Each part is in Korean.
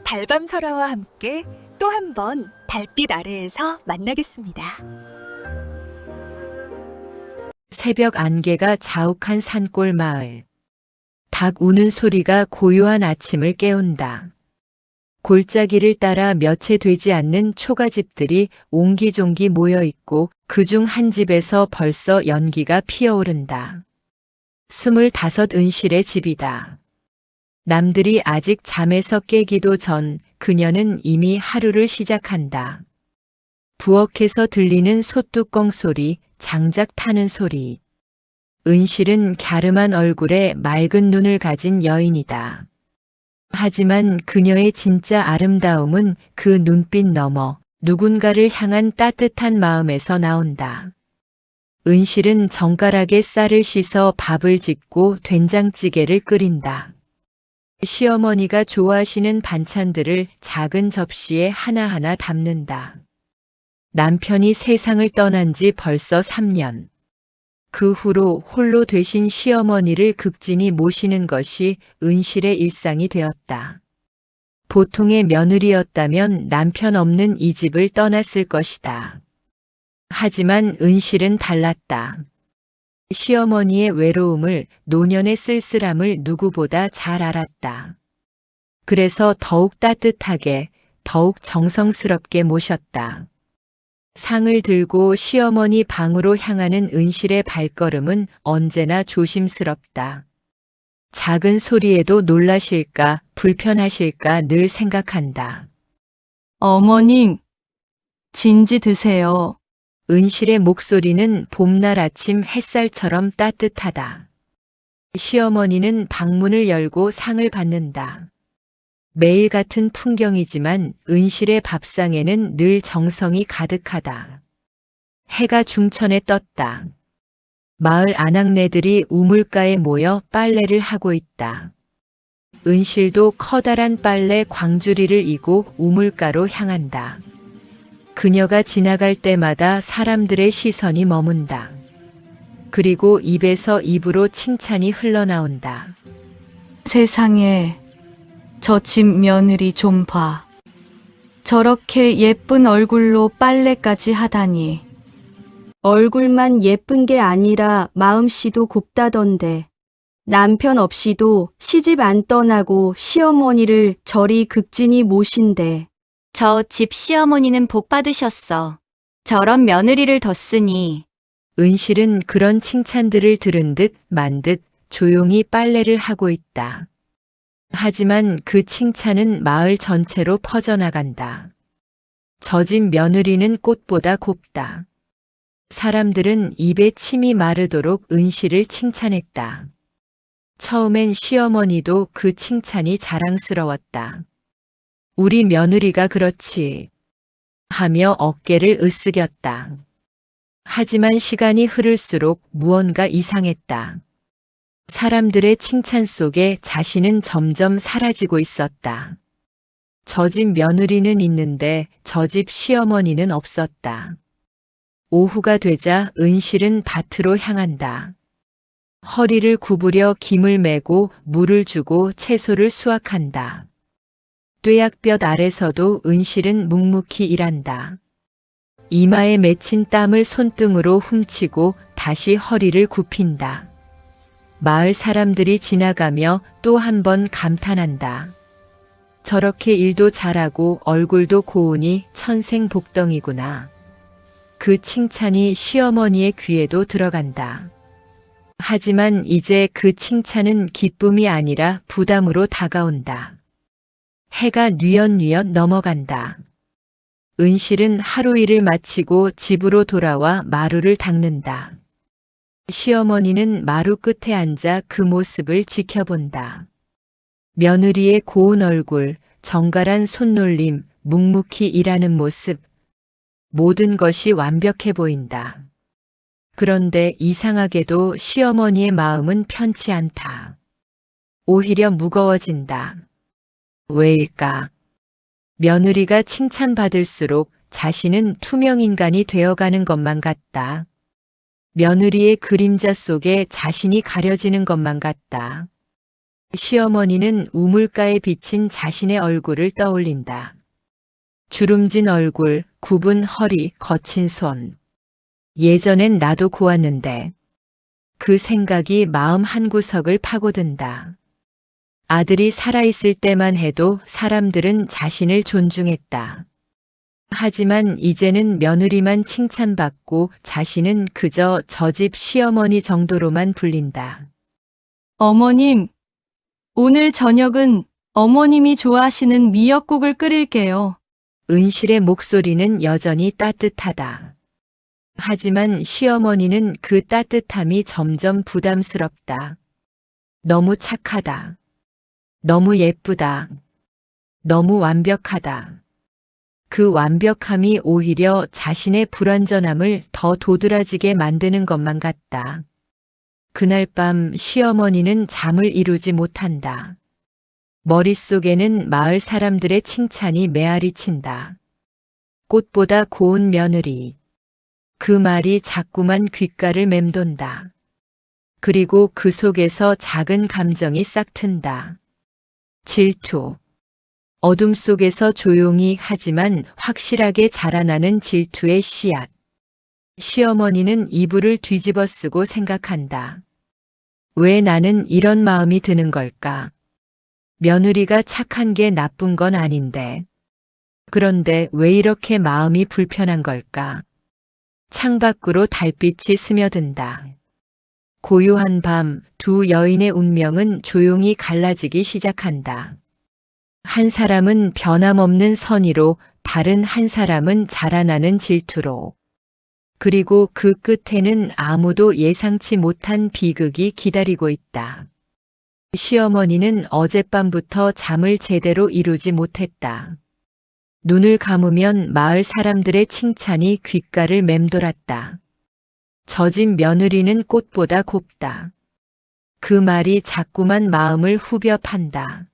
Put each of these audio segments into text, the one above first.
달밤설화와 함께 또 한 번 달빛 아래에서 만나겠습니다. 새벽 안개가 자욱한 산골 마을. 닭 우는 소리가 고요한 아침을 깨운다. 골짜기를 따라 몇 채 되지 않는 초가집들이 옹기종기 모여 있고 그중 한 집에서 벌써 연기가 피어오른다. 25 은실의 집이다. 남들이 아직 잠에서 깨기도 전 그녀는 이미 하루를 시작한다. 부엌에서 들리는 솥뚜껑 소리, 장작 타는 소리. 은실은 갸름한 얼굴에 맑은 눈을 가진 여인이다. 하지만 그녀의 진짜 아름다움은 그 눈빛 너머 누군가를 향한 따뜻한 마음에서 나온다. 은실은 정갈하게 쌀을 씻어 밥을 짓고 된장찌개를 끓인다. 시어머니가 좋아하시는 반찬들을 작은 접시에 하나하나 담는다. 남편이 세상을 떠난 지 벌써 3년. 그 후로 홀로 되신 시어머니를 극진히 모시는 것이 은실의 일상이 되었다. 보통의 며느리였다면 남편 없는 이 집을 떠났을 것이다. 하지만 은실은 달랐다. 시어머니의 외로움을, 노년의 쓸쓸함을 누구보다 잘 알았다. 그래서 더욱 따뜻하게, 더욱 정성스럽게 모셨다. 상을 들고 시어머니 방으로 향하는 은실의 발걸음은 언제나 조심스럽다. 작은 소리에도 놀라실까, 불편하실까 늘 생각한다. 어머님, 진지 드세요. 은실의 목소리는 봄날 아침 햇살처럼 따뜻하다. 시어머니는 방문을 열고 상을 받는다. 매일 같은 풍경이지만 은실의 밥상에는 늘 정성이 가득하다. 해가 중천에 떴다. 마을 아낙네들이 우물가에 모여 빨래를 하고 있다. 은실도 커다란 빨래 광주리를 이고 우물가로 향한다. 그녀가 지나갈 때마다 사람들의 시선이 머문다. 그리고 입에서 입으로 칭찬이 흘러나온다. 세상에, 저 집 며느리 좀 봐. 저렇게 예쁜 얼굴로 빨래까지 하다니. 얼굴만 예쁜 게 아니라 마음씨도 곱다던데. 남편 없이도 시집 안 떠나고 시어머니를 저리 극진히 모신대. 저 집 시어머니는 복 받으셨어. 저런 며느리를 뒀으니. 은실은 그런 칭찬들을 들은 듯 만 듯 조용히 빨래를 하고 있다. 하지만 그 칭찬은 마을 전체로 퍼져나간다. 저 집 며느리는 꽃보다 곱다. 사람들은 입에 침이 마르도록 은실을 칭찬했다. 처음엔 시어머니도 그 칭찬이 자랑스러웠다. 우리 며느리가 그렇지 하며 어깨를 으쓱였다. 하지만 시간이 흐를수록 무언가 이상했다. 사람들의 칭찬 속에 자신은 점점 사라지고 있었다. 저 집 며느리는 있는데 저 집 시어머니는 없었다. 오후가 되자 은실은 밭으로 향한다. 허리를 구부려 김을 메고 물을 주고 채소를 수확한다. 뙤약볕 아래서도 은실은 묵묵히 일한다. 이마에 맺힌 땀을 손등으로 훔치고 다시 허리를 굽힌다. 마을 사람들이 지나가며 또 한 번 감탄한다. 저렇게 일도 잘하고 얼굴도 고우니 천생복덩이구나. 그 칭찬이 시어머니의 귀에도 들어간다. 하지만 이제 그 칭찬은 기쁨이 아니라 부담으로 다가온다. 해가 뉘엿뉘엿 넘어간다. 은실은 하루 일을 마치고 집으로 돌아와 마루를 닦는다. 시어머니는 마루 끝에 앉아 그 모습을 지켜본다. 며느리의 고운 얼굴, 정갈한 손놀림, 묵묵히 일하는 모습, 모든 것이 완벽해 보인다. 그런데 이상하게도 시어머니의 마음은 편치 않다. 오히려 무거워진다. 왜일까? 며느리가 칭찬받을수록 자신은 투명인간이 되어가는 것만 같다. 며느리의 그림자 속에 자신이 가려지는 것만 같다. 시어머니는 우물가에 비친 자신의 얼굴을 떠올린다. 주름진 얼굴, 굽은 허리, 거친 손. 예전엔 나도 고왔는데. 그 생각이 마음 한구석을 파고든다. 아들이 살아있을 때만 해도 사람들은 자신을 존중했다. 하지만 이제는 며느리만 칭찬받고 자신은 그저 저 집 시어머니 정도로만 불린다. 어머님, 오늘 저녁은 어머님이 좋아하시는 미역국을 끓일게요. 은실의 목소리는 여전히 따뜻하다. 하지만 시어머니는 그 따뜻함이 점점 부담스럽다. 너무 착하다. 너무 예쁘다. 너무 완벽하다. 그 완벽함이 오히려 자신의 불완전함을 더 도드라지게 만드는 것만 같다. 그날 밤 시어머니는 잠을 이루지 못한다. 머릿속에는 마을 사람들의 칭찬이 메아리 친다. 꽃보다 고운 며느리. 그 말이 자꾸만 귓가를 맴돈다. 그리고 그 속에서 작은 감정이 싹튼다. 질투. 어둠 속에서 조용히 하지만 확실하게 자라나는 질투의 씨앗. 시어머니는 이불을 뒤집어 쓰고 생각한다. 왜 나는 이런 마음이 드는 걸까? 며느리가 착한 게 나쁜 건 아닌데. 그런데 왜 이렇게 마음이 불편한 걸까? 창밖으로 달빛이 스며든다. 고요한 밤, 두 여인의 운명은 조용히 갈라지기 시작한다. 한 사람은 변함없는 선의로, 다른 한 사람은 자라나는 질투로. 그리고 그 끝에는 아무도 예상치 못한 비극이 기다리고 있다. 시어머니는 어젯밤부터 잠을 제대로 이루지 못했다. 눈을 감으면 마을 사람들의 칭찬이 귓가를 맴돌았다. 저 집 며느리는 꽃보다 곱다. 그 말이 자꾸만 마음을 후벼 판다.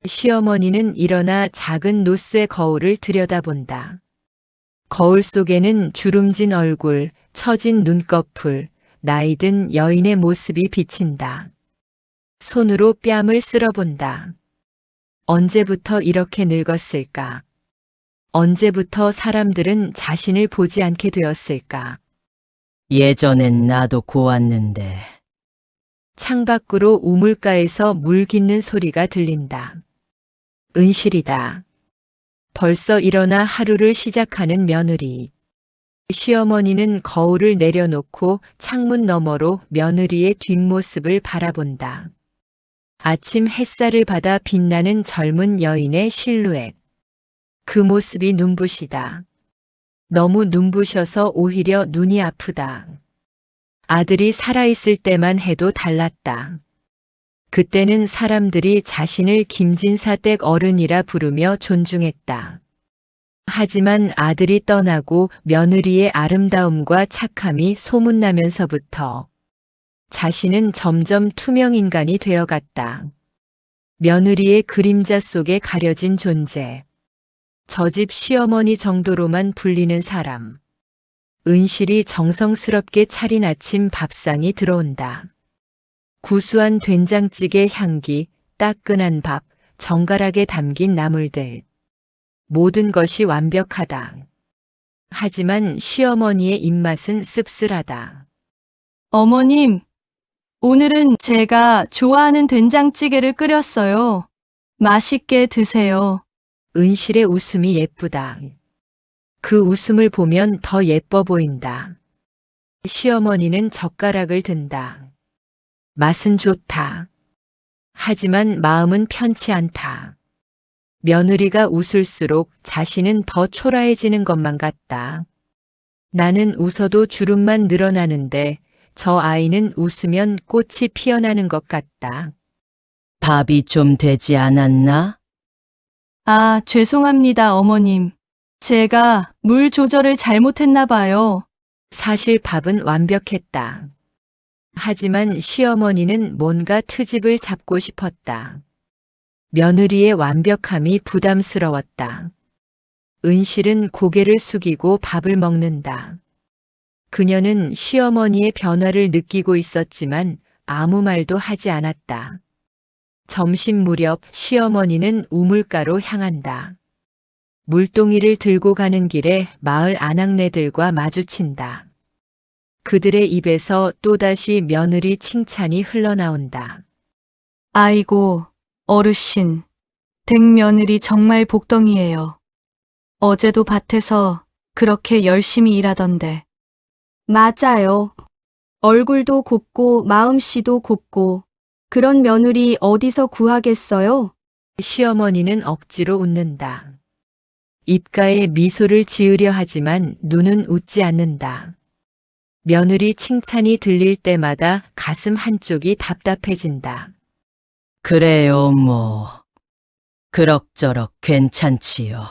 시어머니는 일어나 작은 노스의 거울을 들여다본다. 거울 속에는 주름진 얼굴, 처진 눈꺼풀, 나이든 여인의 모습이 비친다. 손으로 뺨을 쓸어본다. 언제부터 이렇게 늙었을까? 언제부터 사람들은 자신을 보지 않게 되었을까? 예전엔 나도 고왔는데. 창밖으로 우물가에서 물 깃는 소리가 들린다. 은실이다. 벌써 일어나 하루를 시작하는 며느리. 시어머니는 거울을 내려놓고 창문 너머로 며느리의 뒷모습을 바라본다. 아침 햇살을 받아 빛나는 젊은 여인의 실루엣. 그 모습이 눈부시다. 너무 눈부셔서 오히려 눈이 아프다. 아들이 살아있을 때만 해도 달랐다. 그때는 사람들이 자신을 김진사 댁 어른이라 부르며 존중했다. 하지만 아들이 떠나고 며느리의 아름다움과 착함이 소문나면서부터 자신은 점점 투명 인간이 되어갔다. 며느리의 그림자 속에 가려진 존재. 저 집 시어머니 정도로만 불리는 사람. 은실이 정성스럽게 차린 아침 밥상이 들어온다. 구수한 된장찌개 향기, 따끈한 밥, 정갈하게 담긴 나물들. 모든 것이 완벽하다. 하지만 시어머니의 입맛은 씁쓸하다. 어머님, 오늘은 제가 좋아하는 된장찌개를 끓였어요. 맛있게 드세요. 은실의 웃음이 예쁘다. 그 웃음을 보면 더 예뻐 보인다. 시어머니는 젓가락을 든다. 맛은 좋다. 하지만 마음은 편치 않다. 며느리가 웃을수록 자신은 더 초라해지는 것만 같다. 나는 웃어도 주름만 늘어나는데 저 아이는 웃으면 꽃이 피어나는 것 같다. 밥이 좀 되지 않았나? 아, 죄송합니다, 어머님. 제가 물 조절을 잘못했나 봐요. 사실 밥은 완벽했다. 하지만 시어머니는 뭔가 트집을 잡고 싶었다. 며느리의 완벽함이 부담스러웠다. 은실은 고개를 숙이고 밥을 먹는다. 그녀는 시어머니의 변화를 느끼고 있었지만 아무 말도 하지 않았다. 점심 무렵 시어머니는 우물가로 향한다. 물동이를 들고 가는 길에 마을 아낙네들과 마주친다. 그들의 입에서 또다시 며느리 칭찬이 흘러나온다. 아이고, 어르신. 댁 며느리 정말 복덩이에요. 어제도 밭에서 그렇게 열심히 일하던데. 맞아요. 얼굴도 곱고 마음씨도 곱고 그런 며느리 어디서 구하겠어요? 시어머니는 억지로 웃는다. 입가에 미소를 지으려 하지만 눈은 웃지 않는다. 며느리 칭찬이 들릴 때마다 가슴 한쪽이 답답해진다. 그래요, 뭐. 그럭저럭 괜찮지요.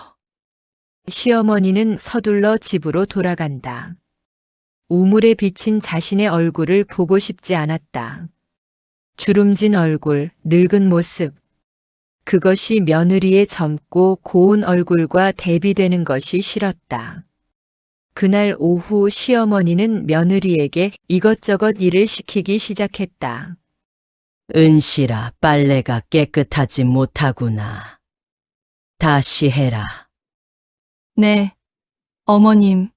시어머니는 서둘러 집으로 돌아간다. 우물에 비친 자신의 얼굴을 보고 싶지 않았다. 주름진 얼굴, 늙은 모습. 그것이 며느리의 젊고 고운 얼굴과 대비되는 것이 싫었다. 그날 오후 시어머니는 며느리에게 이것저것 일을 시키기 시작했다. 은실아, 빨래가 깨끗하지 못하구나. 다시 해라. 네, 어머님.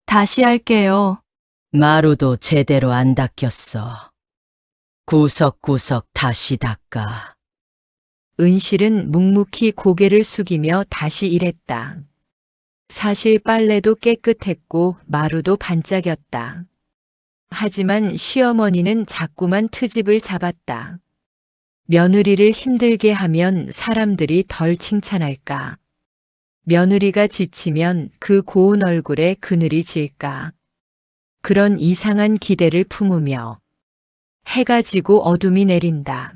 다시 할게요. 마루도 제대로 안 닦였어. 구석구석 다시 닦아. 은실은 묵묵히 고개를 숙이며 다시 일했다. 사실 빨래도 깨끗했고 마루도 반짝였다. 하지만 시어머니는 자꾸만 트집을 잡았다. 며느리를 힘들게 하면 사람들이 덜 칭찬할까? 며느리가 지치면 그 고운 얼굴에 그늘이 질까? 그런 이상한 기대를 품으며 해가 지고 어둠이 내린다.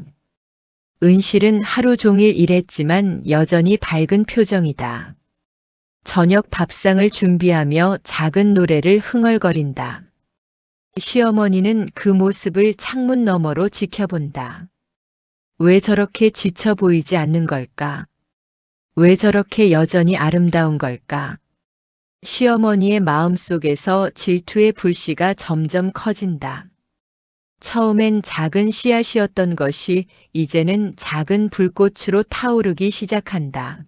은실은 하루 종일 일했지만 여전히 밝은 표정이다. 저녁 밥상을 준비하며 작은 노래를 흥얼거린다. 시어머니는 그 모습을 창문 너머로 지켜본다. 왜 저렇게 지쳐 보이지 않는 걸까? 왜 저렇게 여전히 아름다운 걸까? 시어머니의 마음속에서 질투의 불씨가 점점 커진다. 처음엔 작은 씨앗이었던 것이 이제는 작은 불꽃으로 타오르기 시작한다.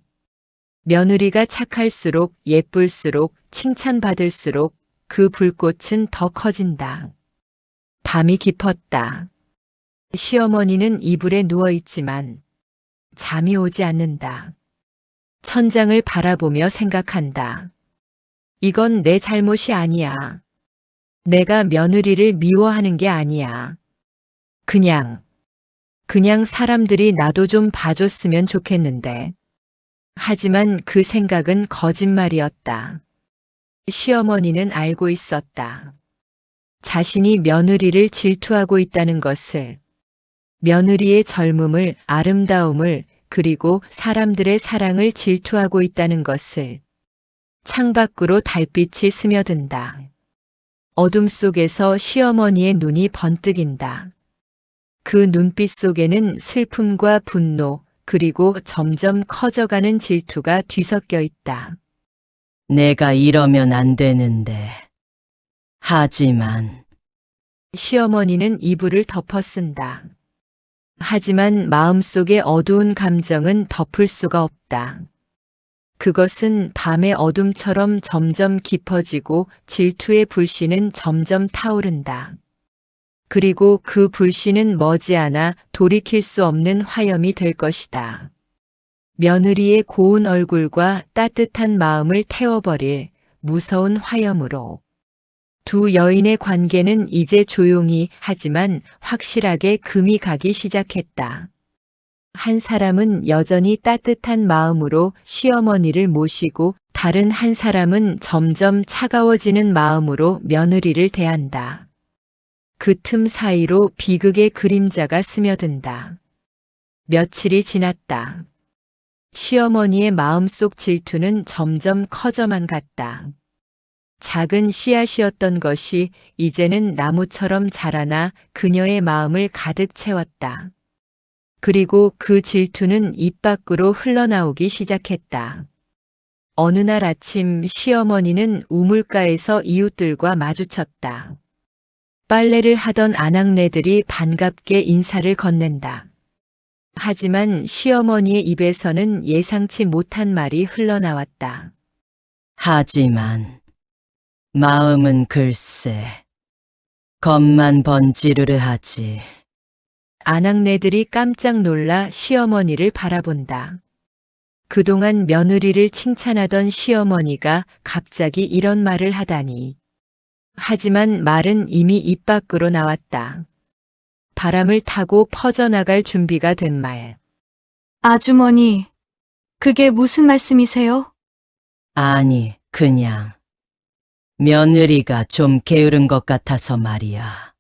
며느리가 착할수록 예쁠수록 칭찬받을수록 그 불꽃은 더 커진다. 밤이 깊었다. 시어머니는 이불에 누워있지만 잠이 오지 않는다. 천장을 바라보며 생각한다. 이건 내 잘못이 아니야. 내가 며느리를 미워하는 게 아니야. 그냥 사람들이 나도 좀 봐줬으면 좋겠는데. 하지만 그 생각은 거짓말이었다. 시어머니는 알고 있었다. 자신이 며느리를 질투하고 있다는 것을, 며느리의 젊음을, 아름다움을, 그리고 사람들의 사랑을 질투하고 있다는 것을. 창밖으로 달빛이 스며든다. 어둠 속에서 시어머니의 눈이 번뜩인다. 그 눈빛 속에는 슬픔과 분노, 그리고 점점 커져가는 질투가 뒤섞여 있다. 내가 이러면 안 되는데. 하지만 시어머니는 이불을 덮어 쓴다. 하지만 마음속의 어두운 감정은 덮을 수가 없다. 그것은 밤의 어둠처럼 점점 깊어지고 질투의 불씨는 점점 타오른다. 그리고 그 불씨는 머지않아 돌이킬 수 없는 화염이 될 것이다. 며느리의 고운 얼굴과 따뜻한 마음을 태워버릴 무서운 화염으로. 두 여인의 관계는 이제 조용히 하지만 확실하게 금이 가기 시작했다. 한 사람은 여전히 따뜻한 마음으로 시어머니를 모시고 다른 한 사람은 점점 차가워지는 마음으로 며느리를 대한다. 그 틈 사이로 비극의 그림자가 스며든다. 며칠이 지났다. 시어머니의 마음속 질투는 점점 커져만 갔다. 작은 씨앗이었던 것이 이제는 나무처럼 자라나 그녀의 마음을 가득 채웠다. 그리고 그 질투는 입 밖으로 흘러나오기 시작했다. 어느 날 아침 시어머니는 우물가에서 이웃들과 마주쳤다. 빨래를 하던 아낙네들이 반갑게 인사를 건넨다. 하지만 시어머니의 입에서는 예상치 못한 말이 흘러나왔다. 하지만 마음은 글쎄 겉만 번지르르 하지. 아낙네들이 깜짝 놀라 시어머니를 바라본다. 그동안 며느리를 칭찬하던 시어머니가 갑자기 이런 말을 하다니. 하지만 말은 이미 입 밖으로 나왔다. 바람을 타고 퍼져나갈 준비가 된 말. 아주머니, 그게 무슨 말씀이세요? 아니, 그냥 며느리가 좀 게으른 것 같아서 말이야.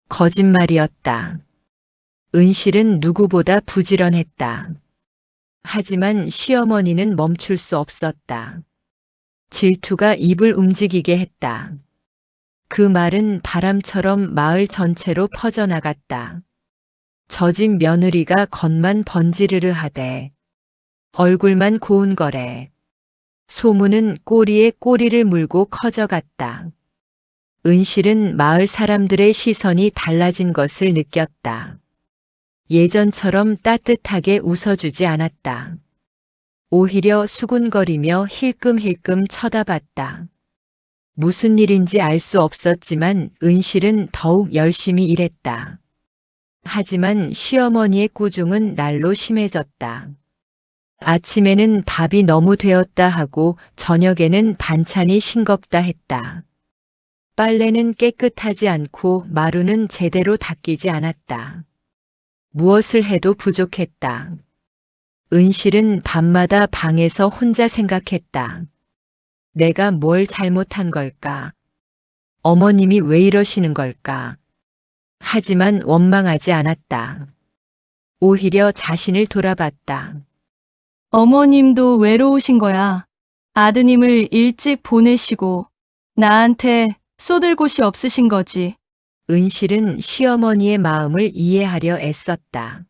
거짓말이었다. 은실은 누구보다 부지런했다. 하지만 시어머니는 멈출 수 없었다. 질투가 입을 움직이게 했다. 그 말은 바람처럼 마을 전체로 퍼져나갔다. 저 집 며느리가 겉만 번지르르 하되 얼굴만 고운 거래. 소문은 꼬리에 꼬리를 물고 커져갔다. 은실은 마을 사람들의 시선이 달라진 것을 느꼈다. 예전처럼 따뜻하게 웃어주지 않았다. 오히려 수군거리며 힐끔힐끔 쳐다봤다. 무슨 일인지 알 수 없었지만 은실은 더욱 열심히 일했다. 하지만 시어머니의 꾸중은 날로 심해졌다. 아침에는 밥이 너무 되었다 하고 저녁에는 반찬이 싱겁다 했다. 빨래는 깨끗하지 않고 마루는 제대로 닦이지 않았다. 무엇을 해도 부족했다. 은실은 밤마다 방에서 혼자 생각했다. 내가 뭘 잘못한 걸까? 어머님이 왜 이러시는 걸까? 하지만 원망하지 않았다. 오히려 자신을 돌아봤다. 어머님도 외로우신 거야. 아드님을 일찍 보내시고 나한테 쏟을 곳이 없으신 거지. 은실은 시어머니의 마음을 이해하려 애썼다.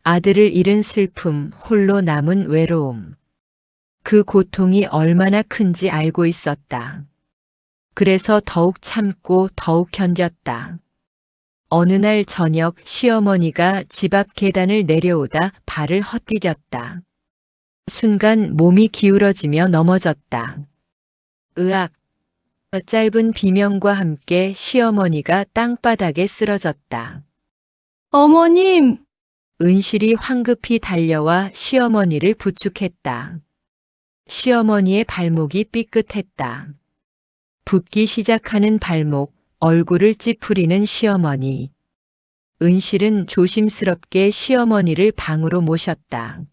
아들을 잃은 슬픔, 홀로 남은 외로움. 그 고통이 얼마나 큰지 알고 있었다. 그래서 더욱 참고 더욱 견뎠다. 어느 날 저녁 시어머니가 집 앞 계단을 내려오다 발을 헛디뎠다. 순간 몸이 기울어지며 넘어졌다. 으악! 짧은 비명과 함께 시어머니가 땅바닥에 쓰러졌다. 어머님! 은실이 황급히 달려와 시어머니를 부축했다. 시어머니의 발목이 삐끗했다. 붓기 시작하는 발목, 얼굴을 찌푸리는 시어머니. 은실은 조심스럽게 시어머니를 방으로 모셨다.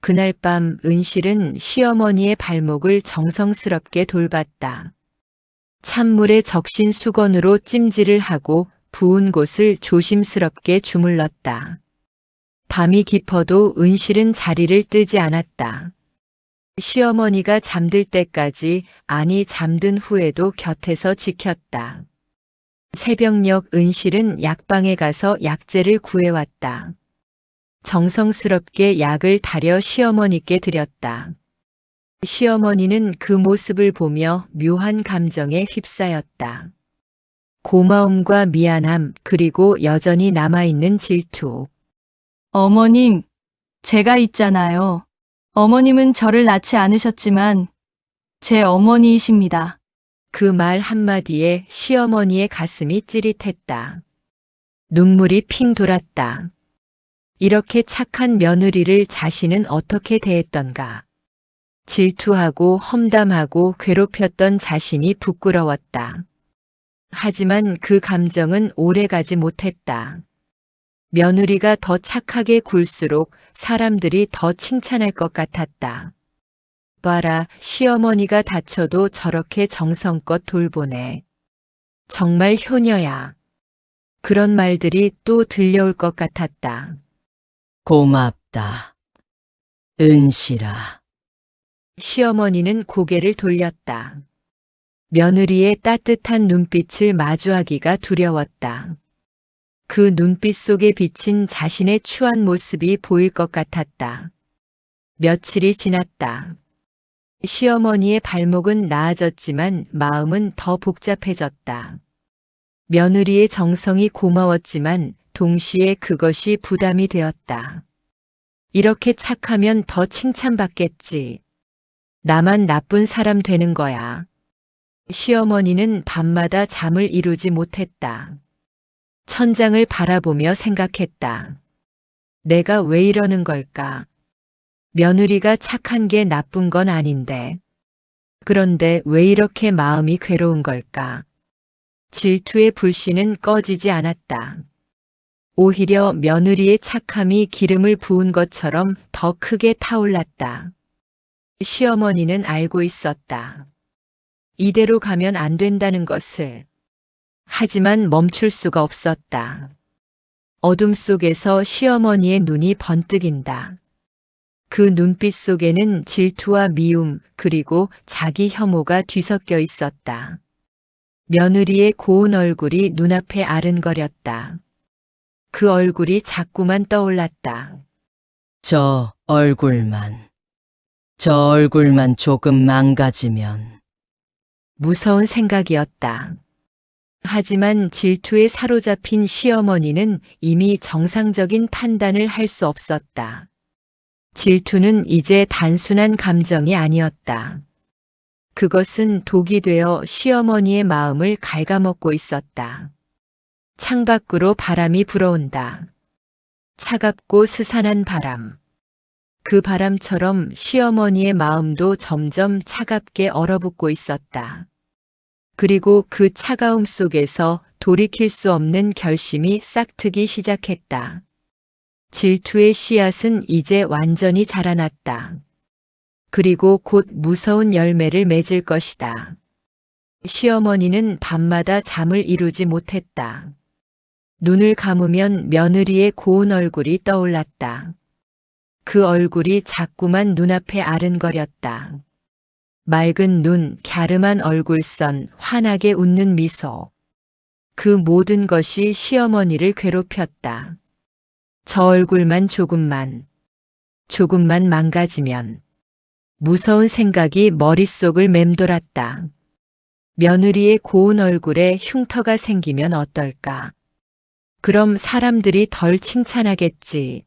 그날 밤 은실은 시어머니의 발목을 정성스럽게 돌봤다. 찬물에 적신 수건으로 찜질을 하고 부은 곳을 조심스럽게 주물렀다. 밤이 깊어도 은실은 자리를 뜨지 않았다. 시어머니가 잠들 때까지, 아니 잠든 후에도 곁에서 지켰다. 새벽녘 은실은 약방에 가서 약재를 구해왔다. 정성스럽게 약을 다려 시어머니께 드렸다. 시어머니는 그 모습을 보며 묘한 감정에 휩싸였다. 고마움과 미안함, 그리고 여전히 남아있는 질투. 어머님, 제가 있잖아요. 어머님은 저를 낳지 않으셨지만 제 어머니이십니다. 그 말 한마디에 시어머니의 가슴이 찌릿했다. 눈물이 핑 돌았다. 이렇게 착한 며느리를 자신은 어떻게 대했던가. 질투하고 험담하고 괴롭혔던 자신이 부끄러웠다. 하지만 그 감정은 오래가지 못했다. 며느리가 더 착하게 굴수록 사람들이 더 칭찬할 것 같았다. 봐라, 시어머니가 다쳐도 저렇게 정성껏 돌보네. 정말 효녀야. 그런 말들이 또 들려올 것 같았다. 고맙다. 은실아. 시어머니는 고개를 돌렸다. 며느리의 따뜻한 눈빛을 마주하기가 두려웠다. 그 눈빛 속에 비친 자신의 추한 모습이 보일 것 같았다. 며칠이 지났다. 시어머니의 발목은 나아졌지만 마음은 더 복잡해졌다. 며느리의 정성이 고마웠지만 동시에 그것이 부담이 되었다. 이렇게 착하면 더 칭찬받겠지. 나만 나쁜 사람 되는 거야. 시어머니는 밤마다 잠을 이루지 못했다. 천장을 바라보며 생각했다. 내가 왜 이러는 걸까? 며느리가 착한 게 나쁜 건 아닌데. 그런데 왜 이렇게 마음이 괴로운 걸까? 질투의 불씨는 꺼지지 않았다. 오히려 며느리의 착함이 기름을 부은 것처럼 더 크게 타올랐다. 시어머니는 알고 있었다. 이대로 가면 안 된다는 것을. 하지만 멈출 수가 없었다. 어둠 속에서 시어머니의 눈이 번뜩인다. 그 눈빛 속에는 질투와 미움 그리고 자기 혐오가 뒤섞여 있었다. 며느리의 고운 얼굴이 눈앞에 아른거렸다. 그 얼굴이 자꾸만 떠올랐다. 저 얼굴만 조금 망가지면. 무서운 생각이었다. 하지만 질투에 사로잡힌 시어머니는 이미 정상적인 판단을 할 수 없었다. 질투는 이제 단순한 감정이 아니었다. 그것은 독이 되어 시어머니의 마음을 갉아먹고 있었다. 창밖으로 바람이 불어온다. 차갑고 스산한 바람. 그 바람처럼 시어머니의 마음도 점점 차갑게 얼어붙고 있었다. 그리고 그 차가움 속에서 돌이킬 수 없는 결심이 싹트기 시작했다. 질투의 씨앗은 이제 완전히 자라났다. 그리고 곧 무서운 열매를 맺을 것이다. 시어머니는 밤마다 잠을 이루지 못했다. 눈을 감으면 며느리의 고운 얼굴이 떠올랐다. 그 얼굴이 자꾸만 눈앞에 아른거렸다. 맑은 눈, 갸름한 얼굴선, 환하게 웃는 미소. 그 모든 것이 시어머니를 괴롭혔다. 저 얼굴만 조금만 망가지면. 무서운 생각이 머릿속을 맴돌았다. 며느리의 고운 얼굴에 흉터가 생기면 어떨까? 그럼 사람들이 덜 칭찬하겠지.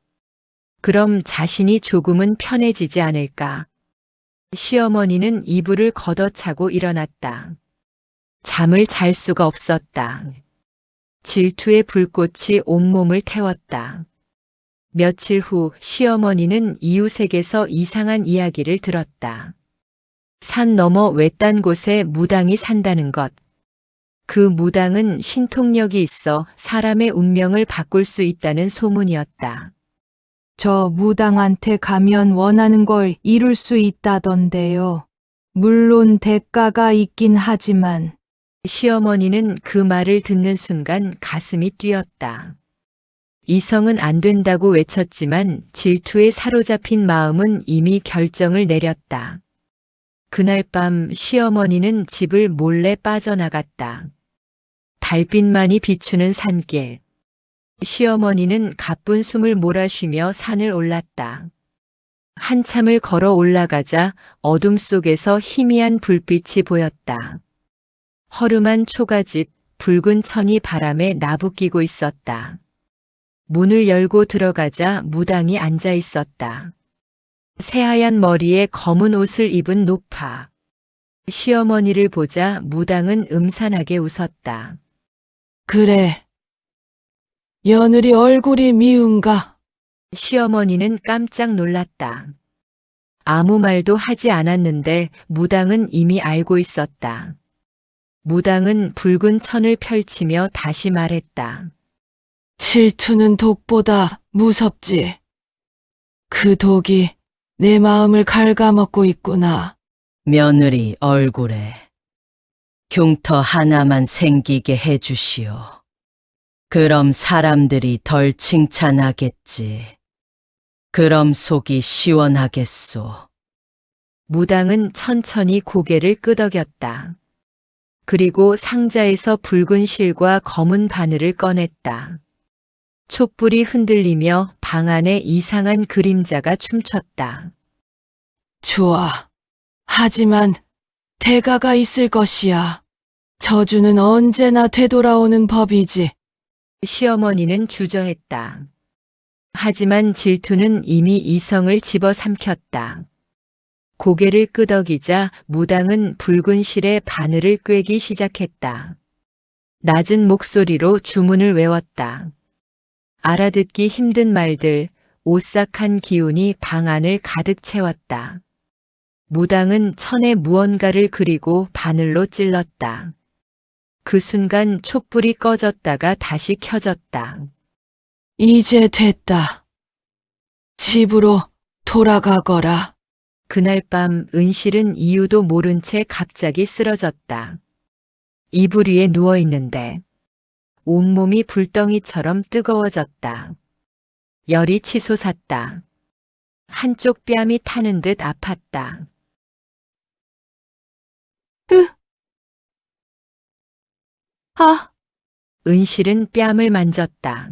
그럼 자신이 조금은 편해지지 않을까? 시어머니는 이불을 걷어차고 일어났다. 잠을 잘 수가 없었다. 질투의 불꽃이 온몸을 태웠다. 며칠 후 시어머니는 이웃에게서 이상한 이야기를 들었다. 산 너머 외딴 곳에 무당이 산다는 것. 그 무당은 신통력이 있어 사람의 운명을 바꿀 수 있다는 소문이었다. 저 무당한테 가면 원하는 걸 이룰 수 있다던데요. 물론 대가가 있긴 하지만. 시어머니는 그 말을 듣는 순간 가슴이 뛰었다. 이성은 안 된다고 외쳤지만 질투에 사로잡힌 마음은 이미 결정을 내렸다. 그날 밤 시어머니는 집을 몰래 빠져나갔다. 달빛만이 비추는 산길. 시어머니는 가쁜 숨을 몰아쉬며 산을 올랐다. 한참을 걸어 올라가자 어둠 속에서 희미한 불빛이 보였다. 허름한 초가집, 붉은 천이 바람에 나부끼고 있었다. 문을 열고 들어가자 무당이 앉아 있었다. 새하얀 머리에 검은 옷을 입은 노파. 시어머니를 보자 무당은 음산하게 웃었다. 그래. 며느리 얼굴이 미운가? 시어머니는 깜짝 놀랐다. 아무 말도 하지 않았는데 무당은 이미 알고 있었다. 무당은 붉은 천을 펼치며 다시 말했다. 질투는 독보다 무섭지. 그 독이 내 마음을 갉아먹고 있구나. 며느리 얼굴에 흉터 하나만 생기게 해주시오. 그럼 사람들이 덜 칭찬하겠지. 그럼 속이 시원하겠소. 무당은 천천히 고개를 끄덕였다. 그리고 상자에서 붉은 실과 검은 바늘을 꺼냈다. 촛불이 흔들리며 방 안에 이상한 그림자가 춤췄다. 좋아. 하지만 대가가 있을 것이야. 저주는 언제나 되돌아오는 법이지. 시어머니는 주저했다. 하지만 질투는 이미 이성을 집어삼켰다. 고개를 끄덕이자 무당은 붉은 실에 바늘을 꿰기 시작했다. 낮은 목소리로 주문을 외웠다. 알아듣기 힘든 말들, 오싹한 기운이 방 안을 가득 채웠다. 무당은 천에 무언가를 그리고 바늘로 찔렀다. 그 순간 촛불이 꺼졌다가 다시 켜졌다. 이제 됐다. 집으로 돌아가거라. 그날 밤 은실은 이유도 모른 채 갑자기 쓰러졌다. 이불 위에 누워 있는데 온몸이 불덩이처럼 뜨거워졌다. 열이 치솟았다. 한쪽 뺨이 타는 듯 아팠다. 아, 은실은 뺨을 만졌다.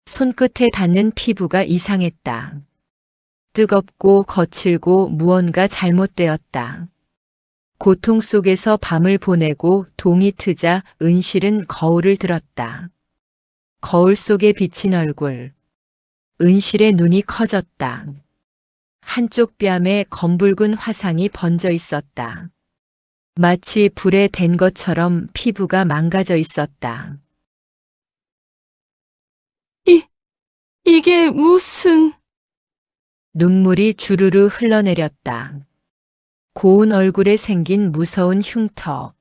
손끝에 닿는 피부가 이상했다. 뜨겁고 거칠고 무언가 잘못되었다. 고통 속에서 밤을 보내고 동이 트자 은실은 거울을 들었다. 거울 속에 비친 얼굴. 은실의 눈이 커졌다. 한쪽 뺨에 검붉은 화상이 번져 있었다. 마치 불에 댄 것처럼 피부가 망가져 있었다. 이게 무슨... 눈물이 주르르 흘러내렸다. 고운 얼굴에 생긴 무서운 흉터.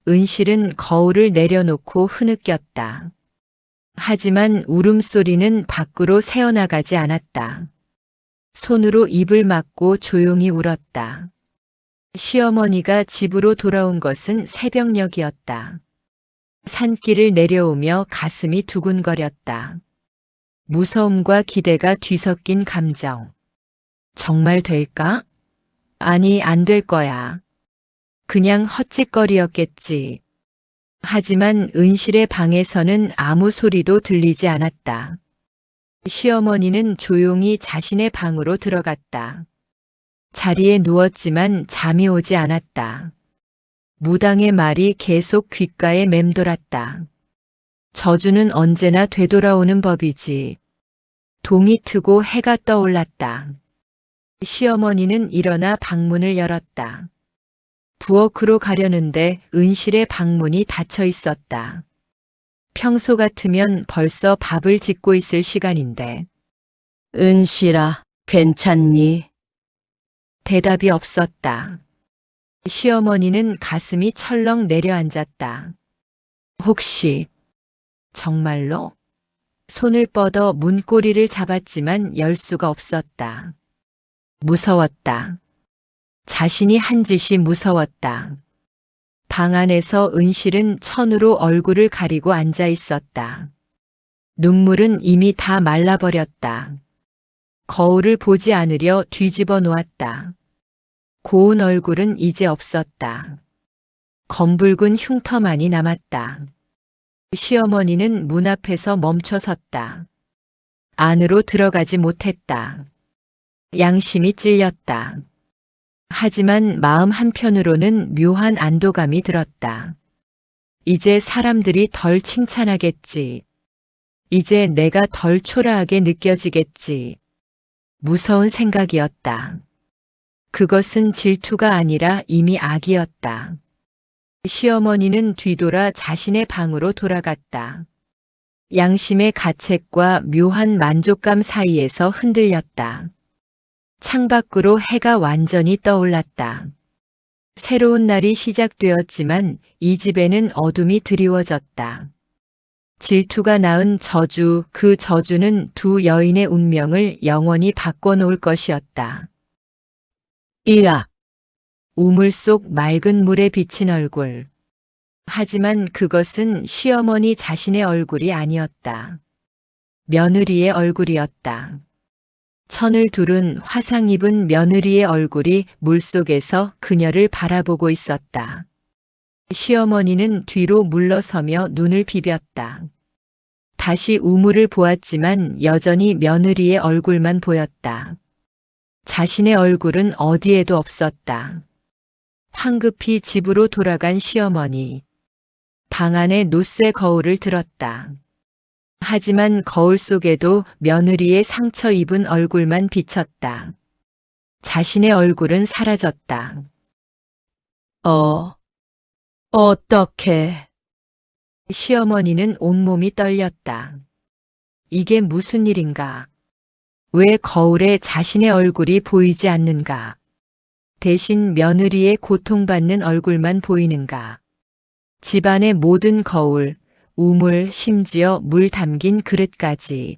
은실은 거울을 내려놓고 흐느꼈다. 하지만 울음소리는 밖으로 새어나가지 않았다. 손으로 입을 막고 조용히 울었다. 시어머니가 집으로 돌아온 것은 새벽녘이었다. 산길을 내려오며 가슴이 두근거렸다. 무서움과 기대가 뒤섞인 감정. 정말 될까? 아니, 안 될 거야. 그냥 헛짓거리였겠지. 하지만 은실의 방에서는 아무 소리도 들리지 않았다. 시어머니는 조용히 자신의 방으로 들어갔다. 자리에 누웠지만 잠이 오지 않았다. 무당의 말이 계속 귓가에 맴돌았다. 저주는 언제나 되돌아오는 법이지. 동이 트고 해가 떠올랐다. 시어머니는 일어나 방문을 열었다. 부엌으로 가려는데 은실의 방문이 닫혀 있었다. 평소 같으면 벌써 밥을 짓고 있을 시간인데 은실아, 괜찮니? 대답이 없었다. 시어머니는 가슴이 철렁 내려앉았다. 혹시 정말로? 손을 뻗어 문고리를 잡았지만 열 수가 없었다. 무서웠다. 자신이 한 짓이 무서웠다. 방 안에서 은실은 천으로 얼굴을 가리고 앉아 있었다. 눈물은 이미 다 말라버렸다. 거울을 보지 않으려 뒤집어 놓았다. 고운 얼굴은 이제 없었다. 검붉은 흉터만이 남았다. 시어머니는 문 앞에서 멈춰 섰다. 안으로 들어가지 못했다. 양심이 찔렸다. 하지만 마음 한편으로는 묘한 안도감이 들었다. 이제 사람들이 덜 칭찬하겠지. 이제 내가 덜 초라하게 느껴지겠지. 무서운 생각이었다. 그것은 질투가 아니라 이미 악이었다. 시어머니는 뒤돌아 자신의 방으로 돌아갔다. 양심의 가책과 묘한 만족감 사이에서 흔들렸다. 창밖으로 해가 완전히 떠올랐다. 새로운 날이 시작되었지만 이 집에는 어둠이 드리워졌다. 질투가 낳은 저주, 그 저주는 두 여인의 운명을 영원히 바꿔놓을 것이었다. 이야, 우물 속 맑은 물에 비친 얼굴. 하지만 그것은 시어머니 자신의 얼굴이 아니었다. 며느리의 얼굴이었다. 천을 두른 화상 입은 며느리의 얼굴이 물속에서 그녀를 바라보고 있었다. 시어머니는 뒤로 물러서며 눈을 비볐다. 다시 우물을 보았지만 여전히 며느리의 얼굴만 보였다. 자신의 얼굴은 어디에도 없었다. 황급히 집으로 돌아간 시어머니. 방 안에 노쇠 거울을 들었다. 하지만 거울 속에도 며느리의 상처 입은 얼굴만 비쳤다. 자신의 얼굴은 사라졌다. 어떻게? 시어머니는 온몸이 떨렸다. 이게 무슨 일인가? 왜 거울에 자신의 얼굴이 보이지 않는가? 대신 며느리의 고통받는 얼굴만 보이는가? 집안의 모든 거울, 우물, 심지어 물 담긴 그릇까지.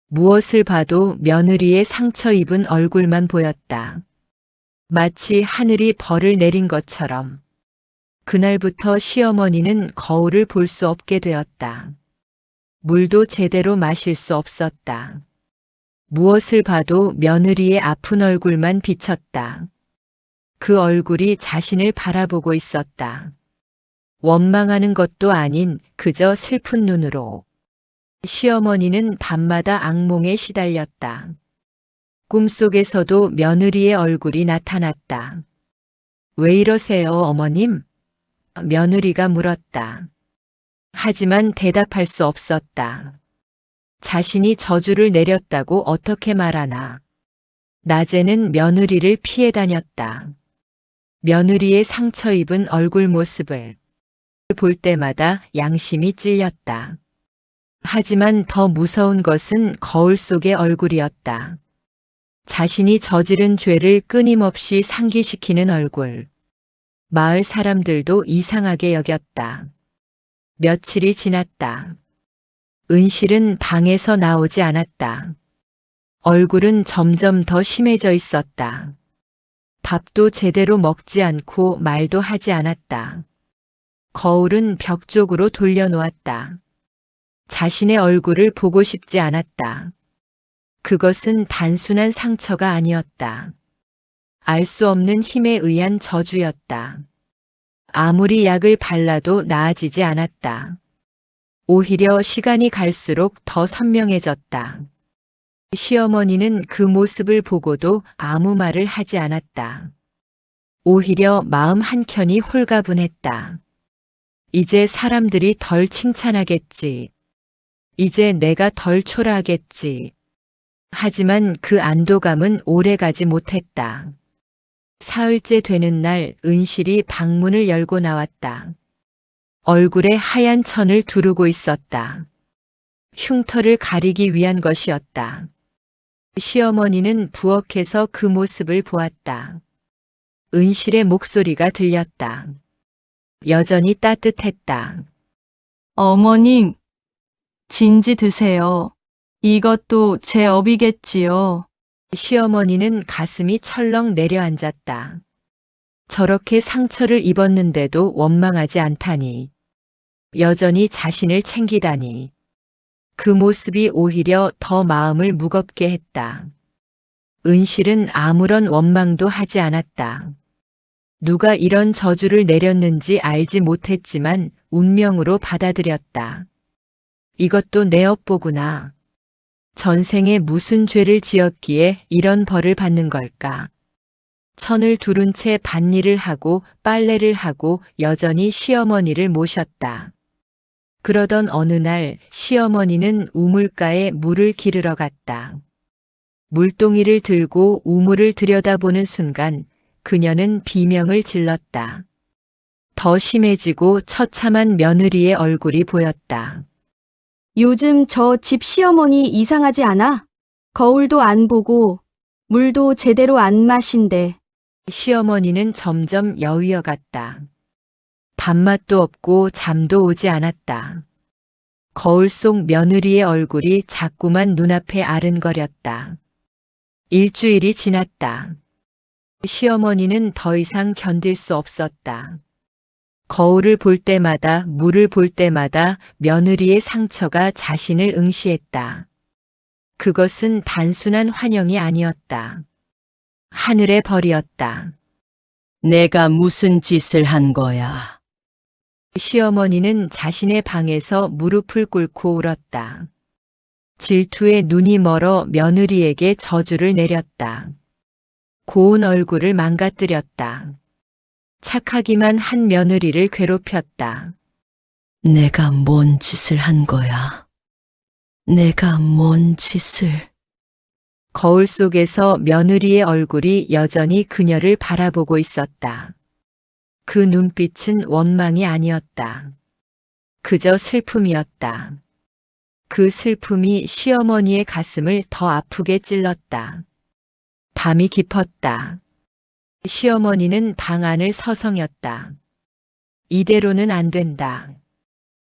무엇을 봐도 며느리의 상처 입은 얼굴만 보였다. 마치 하늘이 벌을 내린 것처럼. 그날부터 시어머니는 거울을 볼 수 없게 되었다. 물도 제대로 마실 수 없었다. 무엇을 봐도 며느리의 아픈 얼굴만 비쳤다. 그 얼굴이 자신을 바라보고 있었다. 원망하는 것도 아닌 그저 슬픈 눈으로. 시어머니는 밤마다 악몽에 시달렸다. 꿈속에서도 며느리의 얼굴이 나타났다. 왜 이러세요, 어머님? 며느리가 물었다. 하지만 대답할 수 없었다. 자신이 저주를 내렸다고 어떻게 말하나. 낮에는 며느리를 피해 다녔다. 며느리의 상처 입은 얼굴 모습을 볼 때마다 양심이 찔렸다. 하지만 더 무서운 것은 거울 속의 얼굴이었다. 자신이 저지른 죄를 끊임없이 상기시키는 얼굴. 마을 사람들도 이상하게 여겼다. 며칠이 지났다. 은실은 방에서 나오지 않았다. 얼굴은 점점 더 심해져 있었다. 밥도 제대로 먹지 않고 말도 하지 않았다. 거울은 벽 쪽으로 돌려놓았다. 자신의 얼굴을 보고 싶지 않았다. 그것은 단순한 상처가 아니었다. 알 수 없는 힘에 의한 저주였다. 아무리 약을 발라도 나아지지 않았다. 오히려 시간이 갈수록 더 선명해졌다. 시어머니는 그 모습을 보고도 아무 말을 하지 않았다. 오히려 마음 한켠이 홀가분했다. 이제 사람들이 덜 칭찬하겠지. 이제 내가 덜 초라하겠지. 하지만 그 안도감은 오래가지 못했다. 사흘째 되는 날 은실이 방문을 열고 나왔다. 얼굴에 하얀 천을 두르고 있었다. 흉터를 가리기 위한 것이었다. 시어머니는 부엌에서 그 모습을 보았다. 은실의 목소리가 들렸다. 여전히 따뜻했다. 어머님, 진지 드세요. 이것도 제 업이겠지요. 시어머니는 가슴이 철렁 내려앉았다. 저렇게 상처를 입었는데도 원망하지 않다니. 여전히 자신을 챙기다니. 그 모습이 오히려 더 마음을 무겁게 했다. 은실은 아무런 원망도 하지 않았다. 누가 이런 저주를 내렸는지 알지 못했지만 운명으로 받아들였다. 이것도 내 업보구나. 전생에 무슨 죄를 지었기에 이런 벌을 받는 걸까? 천을 두른 채 밭일을 하고 빨래를 하고 여전히 시어머니를 모셨다. 그러던 어느 날 시어머니는 우물가에 물을 기르러 갔다. 물동이를 들고 우물을 들여다보는 순간 그녀는 비명을 질렀다. 더 심해지고 처참한 며느리의 얼굴이 보였다. 요즘 저 집 시어머니 이상하지 않아? 거울도 안 보고 물도 제대로 안 마신대. 시어머니는 점점 여위어갔다. 밥맛도 없고 잠도 오지 않았다. 거울 속 며느리의 얼굴이 자꾸만 눈앞에 아른거렸다. 일주일이 지났다. 시어머니는 더 이상 견딜 수 없었다. 거울을 볼 때마다, 물을 볼 때마다 며느리의 상처가 자신을 응시했다. 그것은 단순한 환영이 아니었다. 하늘의 벌이었다. 내가 무슨 짓을 한 거야? 시어머니는 자신의 방에서 무릎을 꿇고 울었다. 질투에 눈이 멀어 며느리에게 저주를 내렸다. 고운 얼굴을 망가뜨렸다. 착하기만 한 며느리를 괴롭혔다. 내가 뭔 짓을 한 거야? 내가 뭔 짓을. 거울 속에서 며느리의 얼굴이 여전히 그녀를 바라보고 있었다. 그 눈빛은 원망이 아니었다. 그저 슬픔이었다. 그 슬픔이 시어머니의 가슴을 더 아프게 찔렀다. 밤이 깊었다. 시어머니는 방 안을 서성였다. 이대로는 안 된다.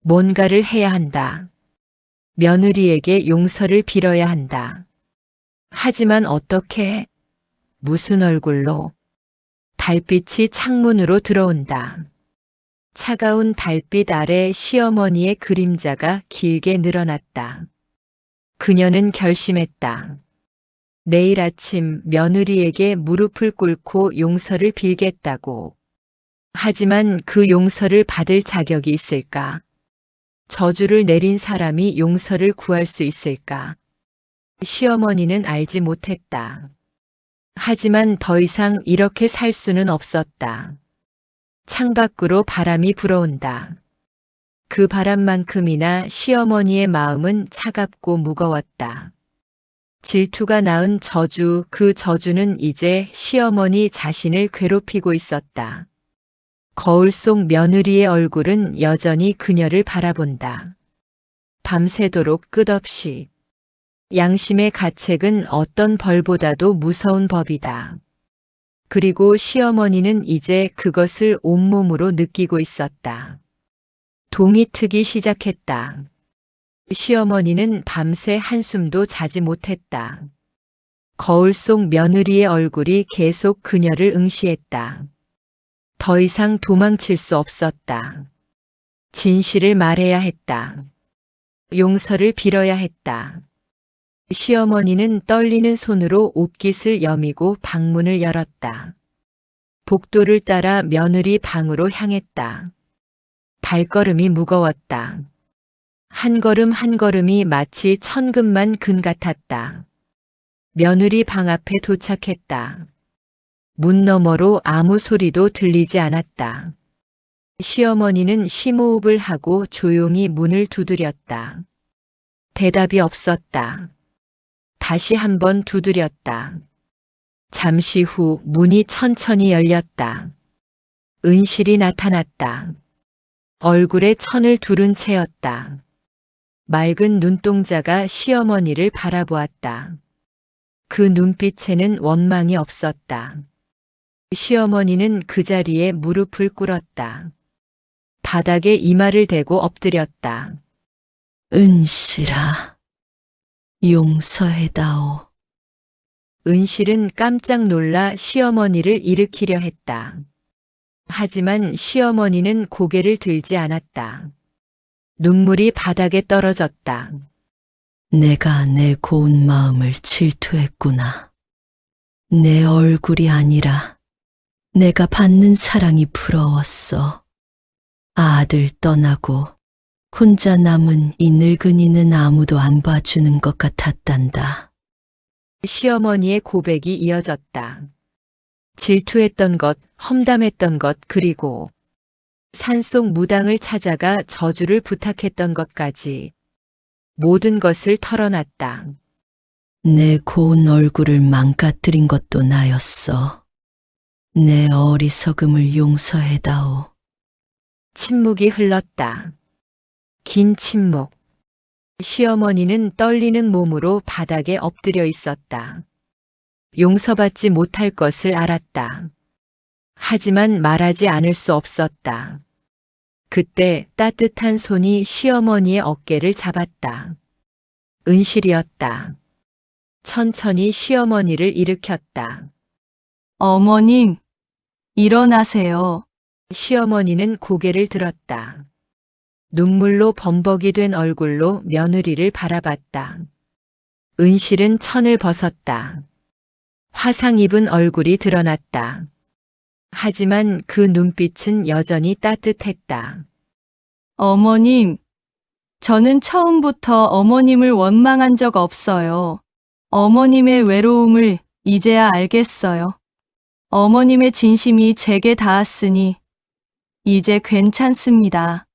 뭔가를 해야 한다. 며느리에게 용서를 빌어야 한다. 하지만 어떻게? 무슨 얼굴로? 달빛이 창문으로 들어온다. 차가운 달빛 아래 시어머니의 그림자가 길게 늘어났다. 그녀는 결심했다. 내일 아침 며느리에게 무릎을 꿇고 용서를 빌겠다고. 하지만 그 용서를 받을 자격이 있을까? 저주를 내린 사람이 용서를 구할 수 있을까? 시어머니는 알지 못했다. 하지만 더 이상 이렇게 살 수는 없었다. 창밖으로 바람이 불어온다. 그 바람만큼이나 시어머니의 마음은 차갑고 무거웠다. 질투가 낳은 저주, 그 저주는 이제 시어머니 자신을 괴롭히고 있었다. 거울 속 며느리의 얼굴은 여전히 그녀를 바라본다. 밤새도록 끝없이. 양심의 가책은 어떤 벌보다도 무서운 법이다. 그리고 시어머니는 이제 그것을 온몸으로 느끼고 있었다. 동이 트기 시작했다. 시어머니는 밤새 한숨도 자지 못했다. 거울 속 며느리의 얼굴이 계속 그녀를 응시했다. 더 이상 도망칠 수 없었다. 진실을 말해야 했다. 용서를 빌어야 했다. 시어머니는 떨리는 손으로 옷깃을 여미고 방문을 열었다. 복도를 따라 며느리 방으로 향했다. 발걸음이 무거웠다. 한 걸음 한 걸음이 마치 천근만 근 같았다. 며느리 방 앞에 도착했다. 문 너머로 아무 소리도 들리지 않았다. 시어머니는 심호흡을 하고 조용히 문을 두드렸다. 대답이 없었다. 다시 한번 두드렸다. 잠시 후 문이 천천히 열렸다. 은실이 나타났다. 얼굴에 천을 두른 채였다. 맑은 눈동자가 시어머니를 바라보았다. 그 눈빛에는 원망이 없었다. 시어머니는 그 자리에 무릎을 꿇었다. 바닥에 이마를 대고 엎드렸다. 은실아, 용서해다오. 은실은 깜짝 놀라 시어머니를 일으키려 했다. 하지만 시어머니는 고개를 들지 않았다. 눈물이 바닥에 떨어졌다. 내가 내 고운 마음을 질투했구나. 내 얼굴이 아니라 내가 받는 사랑이 부러웠어. 아들 떠나고 혼자 남은 이 늙은이는 아무도 안 봐주는 것 같았단다. 시어머니의 고백이 이어졌다. 질투했던 것, 험담했던 것, 그리고 산속 무당을 찾아가 저주를 부탁했던 것까지 모든 것을 털어놨다. 내 고운 얼굴을 망가뜨린 것도 나였어. 내 어리석음을 용서해다오. 침묵이 흘렀다. 긴 침묵. 시어머니는 떨리는 몸으로 바닥에 엎드려 있었다. 용서받지 못할 것을 알았다. 하지만 말하지 않을 수 없었다. 그때 따뜻한 손이 시어머니의 어깨를 잡았다. 은실이었다. 천천히 시어머니를 일으켰다. 어머님, 일어나세요. 시어머니는 고개를 들었다. 눈물로 범벅이 된 얼굴로 며느리를 바라봤다. 은실은 천을 벗었다. 화상 입은 얼굴이 드러났다. 하지만 그 눈빛은 여전히 따뜻했다. 어머님, 저는 처음부터 어머님을 원망한 적 없어요. 어머님의 외로움을 이제야 알겠어요. 어머님의 진심이 제게 닿았으니 이제 괜찮습니다.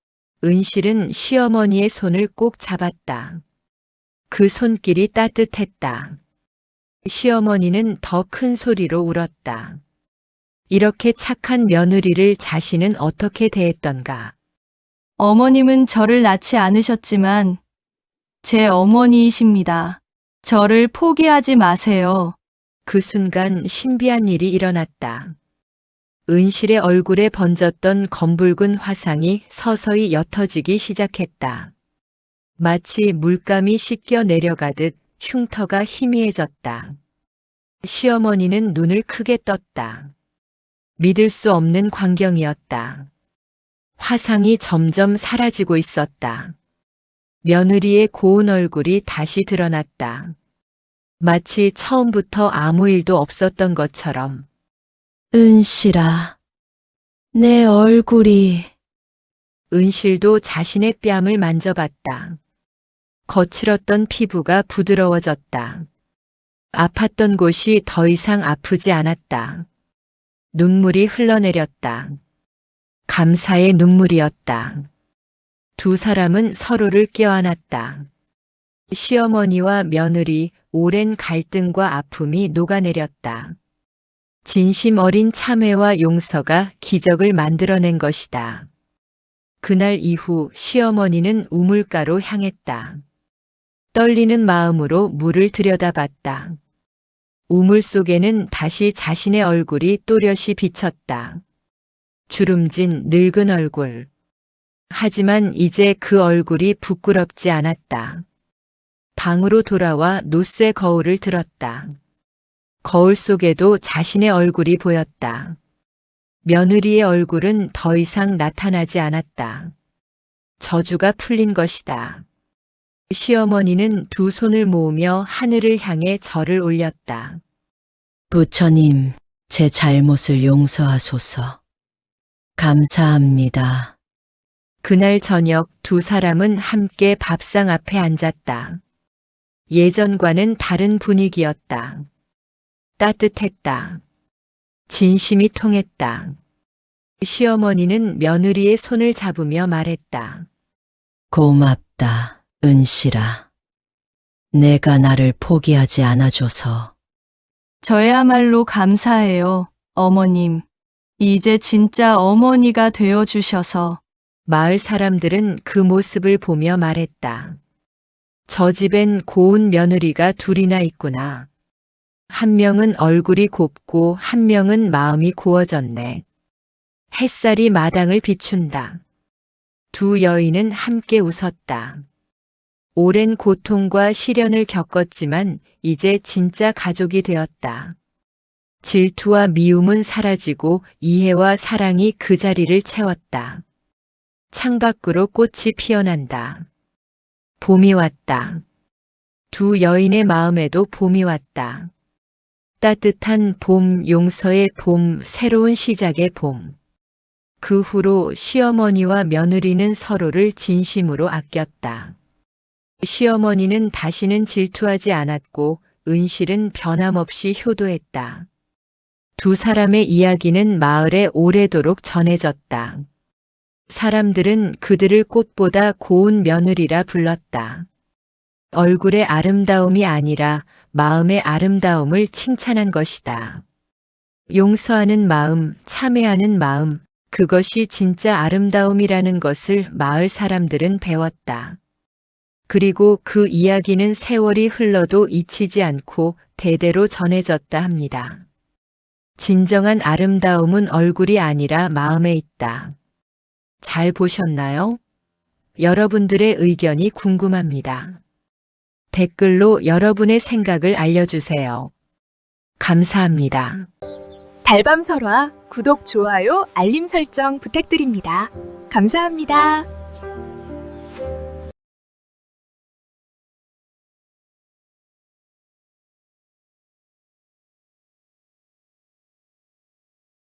은실은 시어머니의 손을 꼭 잡았다. 그 손길이 따뜻했다. 시어머니는 더 큰 소리로 울었다. 이렇게 착한 며느리를 자신은 어떻게 대했던가. 어머님은 저를 낳지 않으셨지만 제 어머니이십니다. 저를 포기하지 마세요. 그 순간 신비한 일이 일어났다. 은실의 얼굴에 번졌던 검붉은 화상이 서서히 옅어지기 시작했다. 마치 물감이 씻겨 내려가듯 흉터가 희미해졌다. 시어머니는 눈을 크게 떴다. 믿을 수 없는 광경이었다. 화상이 점점 사라지고 있었다. 며느리의 고운 얼굴이 다시 드러났다. 마치 처음부터 아무 일도 없었던 것처럼. 은실아, 내 얼굴이 은실도 자신의 뺨을 만져봤다. 거칠었던 피부가 부드러워졌다. 아팠던 곳이 더 이상 아프지 않았다. 눈물이 흘러내렸다. 감사의 눈물이었다. 두 사람은 서로를 껴안았다. 시어머니와 며느리 오랜 갈등과 아픔이 녹아내렸다. 진심 어린 참회와 용서가 기적을 만들어낸 것이다. 그날 이후 시어머니는 우물가로 향했다. 떨리는 마음으로 물을 들여다봤다. 우물 속에는 다시 자신의 얼굴이 또렷이 비쳤다. 주름진 늙은 얼굴. 하지만 이제 그 얼굴이 부끄럽지 않았다. 방으로 돌아와 노쇠 거울을 들었다. 거울 속에도 자신의 얼굴이 보였다. 며느리의 얼굴은 더 이상 나타나지 않았다. 저주가 풀린 것이다. 시어머니는 두 손을 모으며 하늘을 향해 절을 올렸다. 부처님, 제 잘못을 용서하소서. 감사합니다. 그날 저녁 두 사람은 함께 밥상 앞에 앉았다. 예전과는 다른 분위기였다. 따뜻했다. 진심이 통했다. 시어머니는 며느리의 손을 잡으며 말했다. 고맙다, 은실아. 내가 나를 포기하지 않아줘서. 저야말로 감사해요, 어머님. 이제 진짜 어머니가 되어 주셔서. 마을 사람들은 그 모습을 보며 말했다. 저 집엔 고운 며느리가 둘이나 있구나. 한 명은 얼굴이 곱고 한 명은 마음이 고워졌네. 햇살이 마당을 비춘다. 두 여인은 함께 웃었다. 오랜 고통과 시련을 겪었지만 이제 진짜 가족이 되었다. 질투와 미움은 사라지고 이해와 사랑이 그 자리를 채웠다. 창밖으로 꽃이 피어난다. 봄이 왔다. 두 여인의 마음에도 봄이 왔다. 따뜻한 봄, 용서의 봄, 새로운 시작의 봄. 그 후로 시어머니와 며느리는 서로를 진심으로 아꼈다. 시어머니는 다시는 질투하지 않았고 은실은 변함없이 효도했다. 두 사람의 이야기는 마을에 오래도록 전해졌다. 사람들은 그들을 꽃보다 고운 며느리라 불렀다. 얼굴의 아름다움이 아니라 마음의 아름다움을 칭찬한 것이다. 용서하는 마음, 참회하는 마음, 그것이 진짜 아름다움이라는 것을 마을 사람들은 배웠다. 그리고 그 이야기는 세월이 흘러도 잊히지 않고 대대로 전해졌다 합니다. 진정한 아름다움은 얼굴이 아니라 마음에 있다. 잘 보셨나요? 여러분들의 의견이 궁금합니다. 댓글로 여러분의 생각을 알려주세요. 감사합니다. 달밤설화 구독, 좋아요, 알림 설정 부탁드립니다. 감사합니다.